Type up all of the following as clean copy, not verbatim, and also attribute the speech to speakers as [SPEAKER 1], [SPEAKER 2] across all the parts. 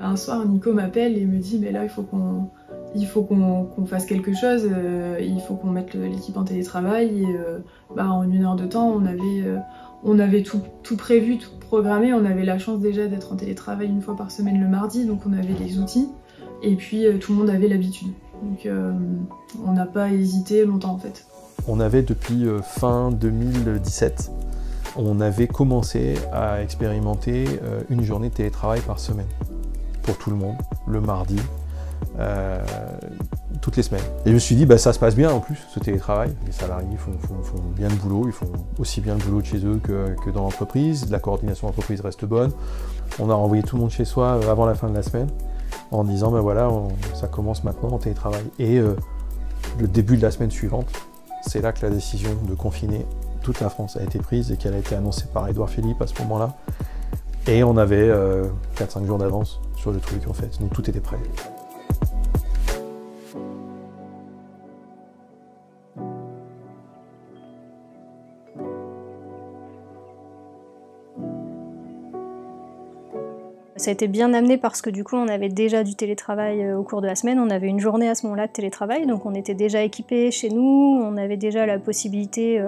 [SPEAKER 1] Un soir, Nico m'appelle et me dit mais là il faut qu'on fasse quelque chose, il faut qu'on mette l'équipe en télétravail. Et en 1 heure de temps, on avait tout prévu, tout programmé. On avait la chance déjà d'être en télétravail 1 fois par semaine le mardi, donc on avait les outils. Et puis tout le monde avait l'habitude. Donc on n'a pas hésité longtemps en fait.
[SPEAKER 2] On avait depuis fin 2017, on avait commencé à expérimenter une journée de télétravail par semaine pour tout le monde, le mardi, toutes les semaines. Et je me suis dit, ça se passe bien en plus, ce télétravail. Les salariés font bien le boulot, ils font aussi bien le boulot de chez eux que dans l'entreprise. La coordination d'entreprise reste bonne. On a renvoyé tout le monde chez soi avant la fin de la semaine en disant, voilà, ça commence maintenant en télétravail. Et le début de la semaine suivante, c'est là que la décision de confiner toute la France a été prise et qu'elle a été annoncée par Édouard Philippe à ce moment-là. Et on avait 4-5 jours d'avance sur le truc en fait, donc tout était prêt.
[SPEAKER 3] Ça a été bien amené parce que du coup on avait déjà du télétravail au cours de la semaine, on avait une journée à ce moment-là de télétravail, donc on était déjà équipés chez nous, on avait déjà la possibilité,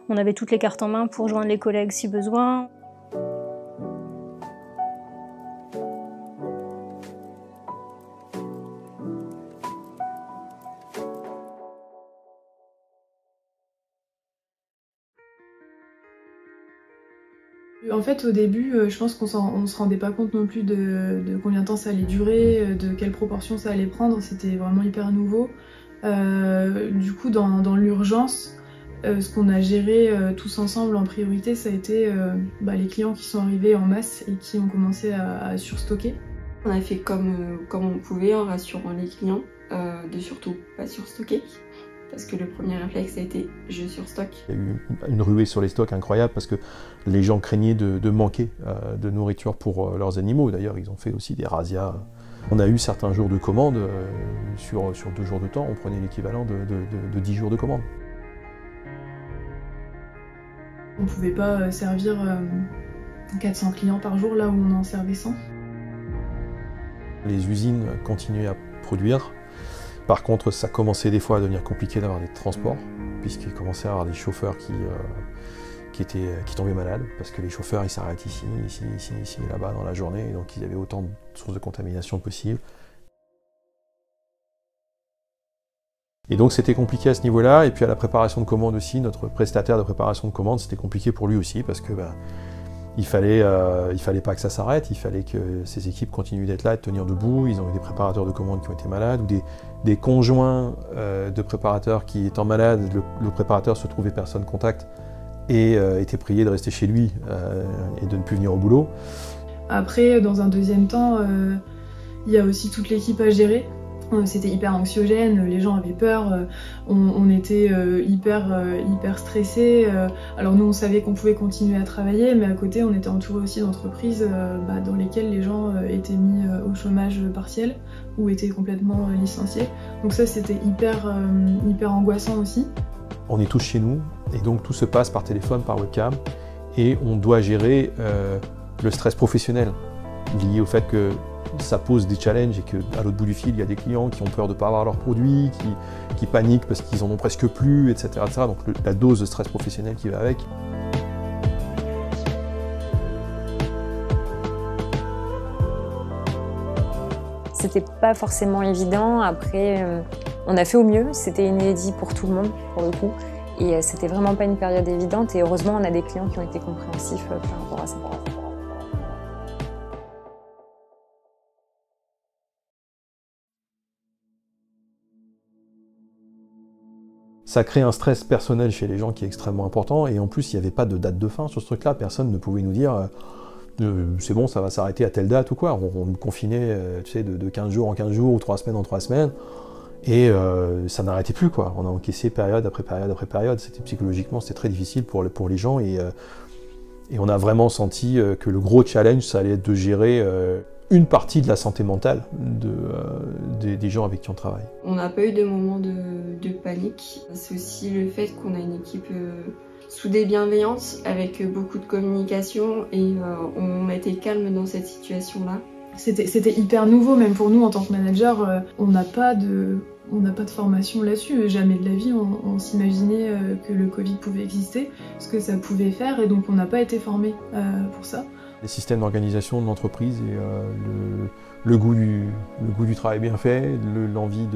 [SPEAKER 3] on avait toutes les cartes en main pour joindre les collègues si besoin.
[SPEAKER 1] En fait, au début, je pense qu'on se rendait pas compte non plus de combien de temps ça allait durer, de quelle proportion ça allait prendre, c'était vraiment hyper nouveau. Du coup, dans l'urgence, ce qu'on a géré tous ensemble en priorité, ça a été les clients qui sont arrivés en masse et qui ont commencé à surstocker.
[SPEAKER 4] On a fait comme on pouvait en rassurant les clients, de surtout pas surstocker. Parce que le premier réflexe a été « je surstocke ».
[SPEAKER 2] Il y a eu une ruée sur les stocks incroyable parce que les gens craignaient de manquer de nourriture pour leurs animaux. D'ailleurs, ils ont fait aussi des razzias. On a eu certains jours de commande, sur 2 jours de temps, on prenait l'équivalent de 10 jours de commande.
[SPEAKER 1] On ne pouvait pas servir 400 clients par jour là où on en servait 100. Les
[SPEAKER 2] usines continuaient à produire. Par contre, ça commençait des fois à devenir compliqué d'avoir des transports, puisqu'il commençait à y avoir des chauffeurs qui tombaient malades, parce que les chauffeurs ils s'arrêtent ici et là-bas dans la journée, et donc il y avait autant de sources de contamination possibles. Et donc c'était compliqué à ce niveau-là, et puis à la préparation de commandes aussi, notre prestataire de préparation de commandes, c'était compliqué pour lui aussi, parce que il fallait pas que ça s'arrête, il fallait que ces équipes continuent d'être là, de tenir debout. Ils ont eu des préparateurs de commandes qui ont été malades, ou des conjoints de préparateurs qui étant malades, le préparateur se trouvait personne contact et était prié de rester chez lui et de ne plus venir au boulot.
[SPEAKER 1] Après, dans un deuxième temps, il y a aussi toute l'équipe à gérer. C'était hyper anxiogène, les gens avaient peur, on était hyper stressés. Alors nous on savait qu'on pouvait continuer à travailler, mais à côté on était entouré aussi d'entreprises dans lesquelles les gens étaient mis au chômage partiel ou étaient complètement licenciés. Donc ça c'était hyper angoissant aussi.
[SPEAKER 2] On est tous chez nous et donc tout se passe par téléphone, par webcam, et on doit gérer le stress professionnel lié au fait que ça pose des challenges et qu'à l'autre bout du fil, il y a des clients qui ont peur de ne pas avoir leurs produits, qui paniquent parce qu'ils en ont presque plus, etc. Donc la dose de stress professionnel qui va avec.
[SPEAKER 5] C'était pas forcément évident. Après, on a fait au mieux. C'était inédit pour tout le monde, pour le coup. Et c'était vraiment pas une période évidente. Et heureusement, on a des clients qui ont été compréhensifs par rapport à ça.
[SPEAKER 2] Ça crée un stress personnel chez les gens qui est extrêmement important, et en plus il n'y avait pas de date de fin sur ce truc-là, personne ne pouvait nous dire c'est bon, ça va s'arrêter à telle date ou quoi. On nous confinait de 15 jours en 15 jours ou 3 semaines en 3 semaines, et ça n'arrêtait plus, quoi. On a encaissé période après période après période, psychologiquement c'était très difficile pour les gens, et on a vraiment senti que le gros challenge ça allait être de gérer une partie de la santé mentale des gens avec qui on travaille.
[SPEAKER 4] On n'a pas eu de moment de panique. C'est aussi le fait qu'on a une équipe soudée, bienveillante, avec beaucoup de communication, et on a été calme dans cette situation-là.
[SPEAKER 1] C'était hyper nouveau, même pour nous en tant que manager, on n'a pas de formation là-dessus. Jamais de la vie on s'imaginait que le Covid pouvait exister, ce que ça pouvait faire, et donc on n'a pas été formés pour ça.
[SPEAKER 2] Les systèmes d'organisation de l'entreprise et le goût du travail bien fait, l'envie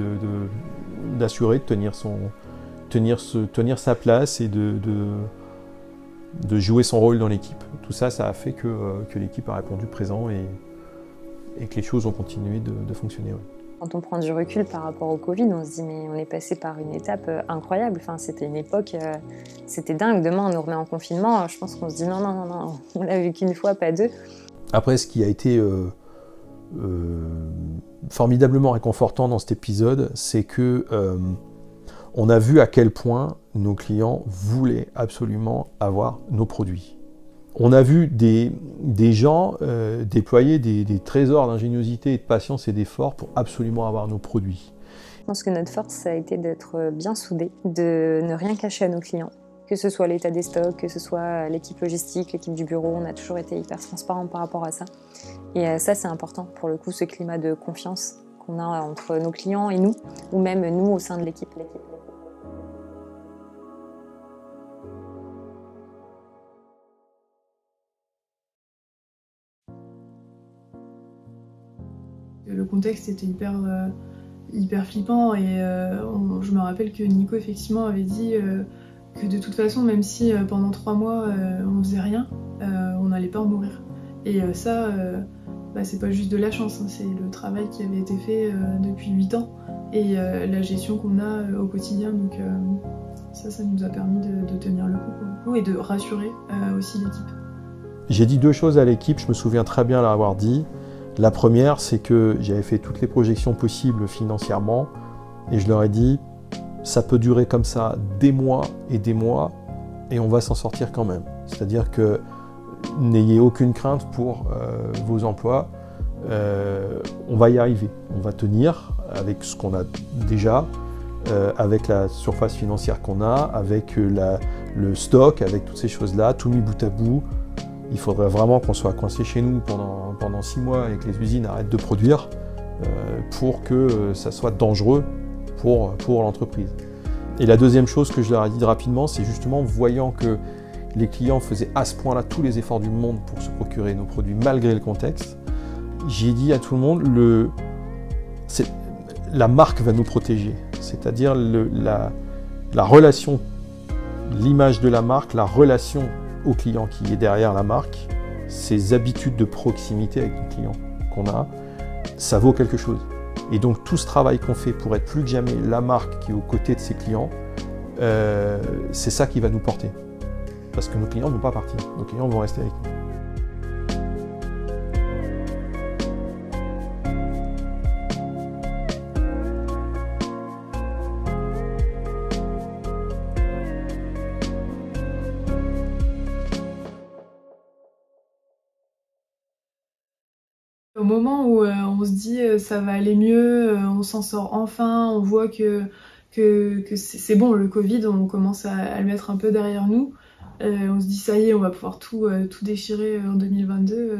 [SPEAKER 2] d'assurer, de tenir sa place et de jouer son rôle dans l'équipe. Tout ça, ça a fait que l'équipe a répondu présent et que les choses ont continué de fonctionner. Ouais.
[SPEAKER 5] Quand on prend du recul par rapport au Covid, on se dit mais on est passé par une étape incroyable. Enfin, c'était une époque, c'était dingue. Demain, on nous remet en confinement. Je pense qu'on se dit non, on l'a vu qu'une fois, pas deux.
[SPEAKER 2] Après, ce qui a été formidablement réconfortant dans cet épisode, c'est que on a vu à quel point nos clients voulaient absolument avoir nos produits. On a vu des gens déployer des trésors d'ingéniosité et de patience et d'effort pour absolument avoir nos produits.
[SPEAKER 5] Je pense que notre force, ça a été d'être bien soudés, de ne rien cacher à nos clients. Que ce soit l'état des stocks, que ce soit l'équipe logistique, l'équipe du bureau, on a toujours été hyper transparent par rapport à ça. Et ça, c'est important pour le coup, ce climat de confiance qu'on a entre nos clients et nous, ou même nous au sein de l'équipe.
[SPEAKER 1] Le contexte était hyper flippant et je me rappelle que Nico effectivement avait dit que de toute façon, même si pendant 3 mois on faisait rien, on n'allait pas en mourir. Et ça, c'est pas juste de la chance, hein, c'est le travail qui avait été fait depuis 8 ans et la gestion qu'on a au quotidien. Donc ça nous a permis de tenir le coup pour le coup et de rassurer aussi l'équipe.
[SPEAKER 2] J'ai dit 2 choses à l'équipe, je me souviens très bien l'avoir dit. La première, c'est que j'avais fait toutes les projections possibles financièrement et je leur ai dit ça peut durer comme ça des mois et on va s'en sortir quand même. C'est-à-dire que n'ayez aucune crainte pour vos emplois, on va y arriver, on va tenir avec ce qu'on a déjà, avec la surface financière qu'on a, avec le stock, avec toutes ces choses-là, tout mis bout à bout. Il faudrait vraiment qu'on soit coincé chez nous pendant 6 mois et que les usines arrêtent de produire pour que ça soit dangereux pour l'entreprise. Et la deuxième chose que je leur ai dit rapidement, c'est justement voyant que les clients faisaient à ce point-là tous les efforts du monde pour se procurer nos produits malgré le contexte, j'ai dit à tout le monde, la marque va nous protéger. C'est-à-dire la relation, l'image de la marque, la relation au client qui est derrière la marque, ces habitudes de proximité avec nos clients qu'on a, ça vaut quelque chose. Et donc tout ce travail qu'on fait pour être plus que jamais la marque qui est aux côtés de ses clients, c'est ça qui va nous porter. Parce que nos clients ne vont pas partir, nos clients vont rester avec nous.
[SPEAKER 1] Au moment où on se dit ça va aller mieux, on s'en sort enfin, on voit que c'est bon, le Covid, on commence à le mettre un peu derrière nous. On se dit ça y est, on va pouvoir tout déchirer en 2022.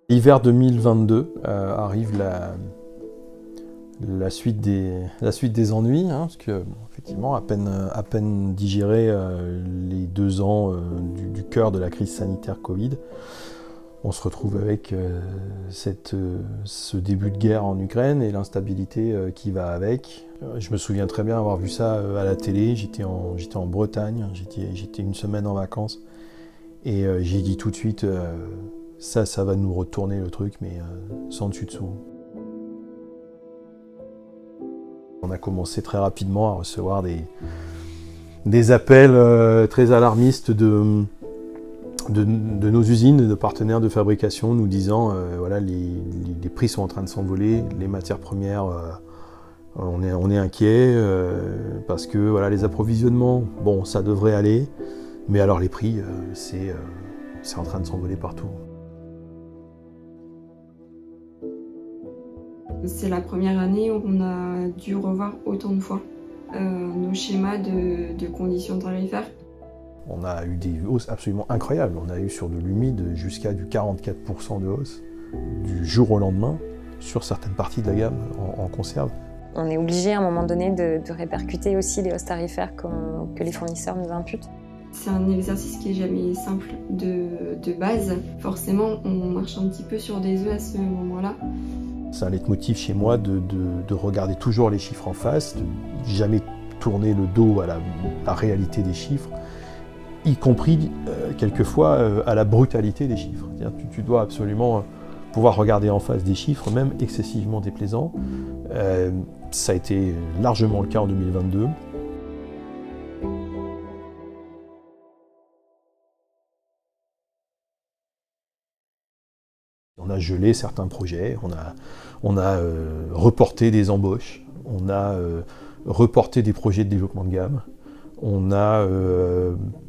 [SPEAKER 2] Hiver 2022 arrive la suite des ennuis, hein, parce que effectivement, à peine digéré les 2 ans du cœur de la crise sanitaire Covid, on se retrouve avec ce début de guerre en Ukraine et l'instabilité qui va avec. Je me souviens très bien avoir vu ça à la télé, j'étais en Bretagne, j'étais une semaine en vacances et j'ai dit tout de suite ça va nous retourner le truc, mais sans dessus dessous. On a commencé très rapidement à recevoir des appels très alarmistes de nos usines, de partenaires de fabrication, nous disant voilà, les prix sont en train de s'envoler, les matières premières, on est inquiet parce que voilà, les approvisionnements, bon, ça devrait aller, mais alors les prix, c'est en train de s'envoler partout.
[SPEAKER 4] C'est la première année où on a dû revoir autant de fois nos schémas de conditions tarifaires.
[SPEAKER 2] On a eu des hausses absolument incroyables. On a eu sur de l'humide jusqu'à du 44% de hausse du jour au lendemain sur certaines parties de la gamme en conserve.
[SPEAKER 5] On est obligé à un moment donné de répercuter aussi les hausses tarifaires que les fournisseurs nous imputent.
[SPEAKER 4] C'est un exercice qui est jamais simple de base. Forcément, on marche un petit peu sur des œufs à ce moment-là.
[SPEAKER 2] C'est un leitmotiv chez moi de regarder toujours les chiffres en face, de jamais tourner le dos à la réalité des chiffres, y compris quelquefois à la brutalité des chiffres. Tu dois absolument pouvoir regarder en face des chiffres, même excessivement déplaisants. Ça a été largement le cas en 2022. On a gelé certains projets, on a reporté des embauches, on a reporté des projets de développement de gamme, on a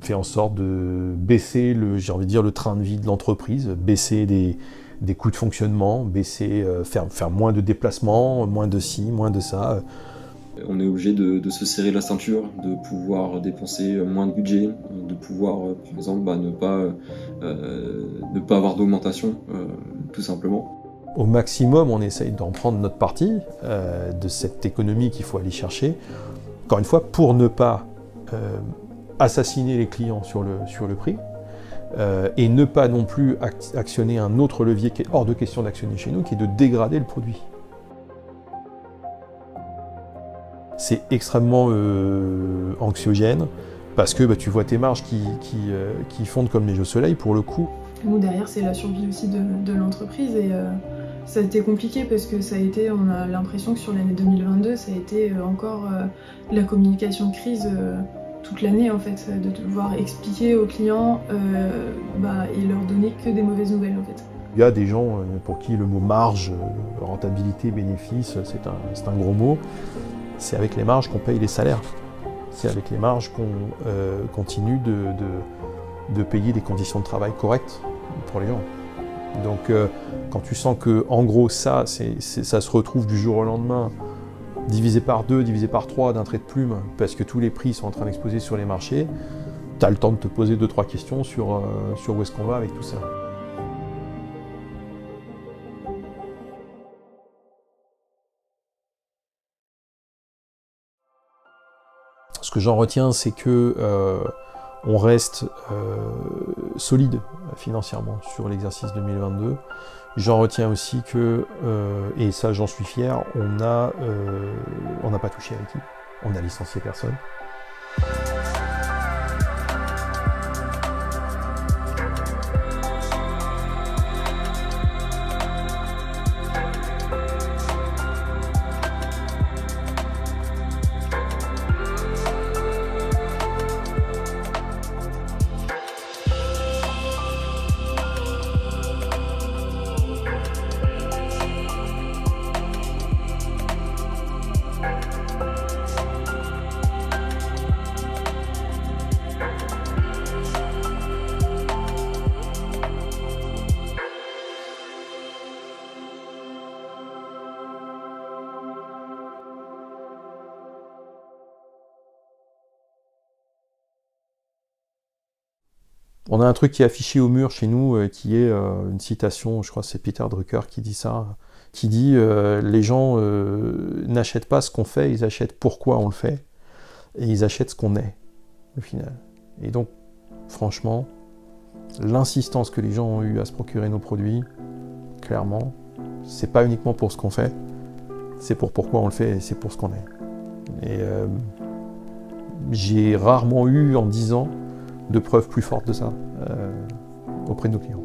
[SPEAKER 2] fait en sorte de baisser le train de vie de l'entreprise, baisser des coûts de fonctionnement, faire moins de déplacements, moins de ci, moins de ça.
[SPEAKER 6] On est obligé de se serrer la ceinture, de pouvoir dépenser moins de budget, de pouvoir, par exemple, ne pas avoir d'augmentation, tout simplement.
[SPEAKER 2] Au maximum, on essaye d'en prendre notre partie, de cette économie qu'il faut aller chercher, encore une fois, pour ne pas assassiner les clients sur le prix, et ne pas non plus actionner un autre levier qui est hors de question d'actionner chez nous, qui est de dégrader le produit. C'est extrêmement anxiogène, parce que tu vois tes marges qui fondent comme les jeux soleil pour le coup.
[SPEAKER 1] Nous derrière c'est la survie aussi de l'entreprise et ça a été compliqué parce que on a l'impression que sur l'année 2022 ça a été encore la communication de crise toute l'année en fait, de devoir expliquer aux clients et leur donner que des mauvaises nouvelles en fait.
[SPEAKER 2] Il y a des gens pour qui le mot marge, rentabilité, bénéfice, c'est un gros mot. C'est avec les marges qu'on paye les salaires. C'est avec les marges qu'on continue de payer des conditions de travail correctes pour les gens. Donc quand tu sens que en gros ça se retrouve du jour au lendemain, divisé par 2, divisé par 3 d'un trait de plume, parce que tous les prix sont en train d'exploser sur les marchés, tu as le temps de te poser 2-3 questions sur où est-ce qu'on va avec tout ça. Ce que j'en retiens, c'est que on reste solide financièrement sur l'exercice 2022. J'en retiens aussi que, et ça j'en suis fier, on n'a pas touché à l'équipe, on n'a licencié personne. On a un truc qui est affiché au mur chez nous, qui est une citation, je crois que c'est Peter Drucker qui dit ça, qui dit les gens n'achètent pas ce qu'on fait, ils achètent pourquoi on le fait, et ils achètent ce qu'on est, au final. Et donc, franchement, l'insistance que les gens ont eue à se procurer nos produits, clairement, c'est pas uniquement pour ce qu'on fait, c'est pour pourquoi on le fait, et c'est pour ce qu'on est. Et j'ai rarement eu, en 10 ans, de preuves plus fortes de ça auprès de nos clients.